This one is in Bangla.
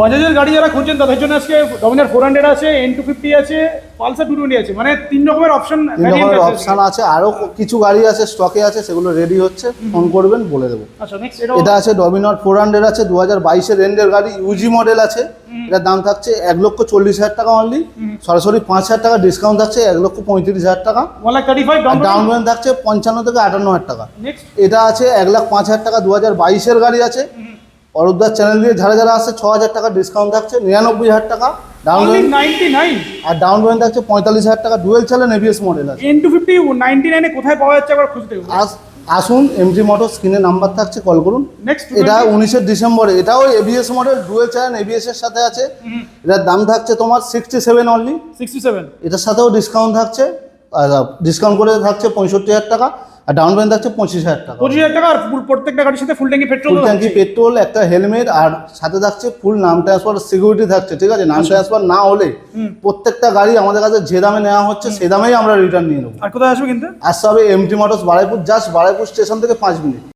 বাজাজের গাড়ি যারা খুঁজছেন তাদের জন্য আজকে ডমিনার 400 আছে, N250 আছে, পালসার 220 আছে, মানে তিন রকমের অপশন আছে। আরো কিছু গাড়ি আছে স্টকে আছে, সেগুলো রেডি হচ্ছে, ফোন করবেন বলে দেবো। আচ্ছা নেক্সট এটা আছে ডমিনার 400 আছে, 2022 এর রেঞ্জের গাড়ি, ইউজি মডেল আছে। এটার দাম থাকছে 1,40,000 টাকা অনলি, সরাসরি 5,000 টাকা ডিসকাউন্ট থাকছে 1,35,000 টাকা, 1,35,000 ডাউন পেমেন্ট থাকছে 55 থেকে 58,000 টাকা। নেক্সট এটা আছে 1,05,000 টাকা, 2022 এর গাড়ি আছে। অরূপদার চ্যানেল দিয়ে যারা যারা আসছে 6,000 টাকা ডিসকাউন্ট থাকছে, 99,000 টাকা ডাউন পেমেন্ট, 99 আর ডাউন পেমেন্ট থাকছে 45,000 টাকা। ডুয়েল চ্যানেল এবিএস মডেল আছে। N250 99 এ কোথায় পাওয়া যাচ্ছে একবার খুঁজতে হবে। আসুন, এমজি মোটর স্ক্রিনে নাম্বার থাকছে, কল করুন। নেক্সট এটা 19 ডিসেম্বরে, এটাও ABS model, dual channel ABS এর সাথে আছে। এটার দাম থাকছে তোমার 67 অনলি, 67। এটার সাথেও ডিসকাউন্ট থাকছে, ডিসকাউন্ট করে থাকছে 65,000 টাকা, আর ডাউন পেমেন্ট থাকছে 25,000 টাকা। 25,000 টাকা, আর প্রত্যেকটা গাড়ির সাথে ফুল ট্যাঙ্কি পেট্রোল, ফুল ট্যাঙ্কি পেট্রোল, একটা হেলমেট, আর সাথে থাকছে ফুল নাম ট্রান্সফার সিকিউরিটি থাকছে। ঠিক আছে, নাম ট্রান্সফার না হলে প্রত্যেকটা গাড়ি আমাদের কাছে যে দামে নেওয়া হচ্ছে সেই দামেই আমরা রিটার্ন নিয়ে নেবো। আর কোথায় আসবে কিন্তু? আসতে হবে MT Motors Baruipur, just Baruipur station থেকে 5 মিনিট।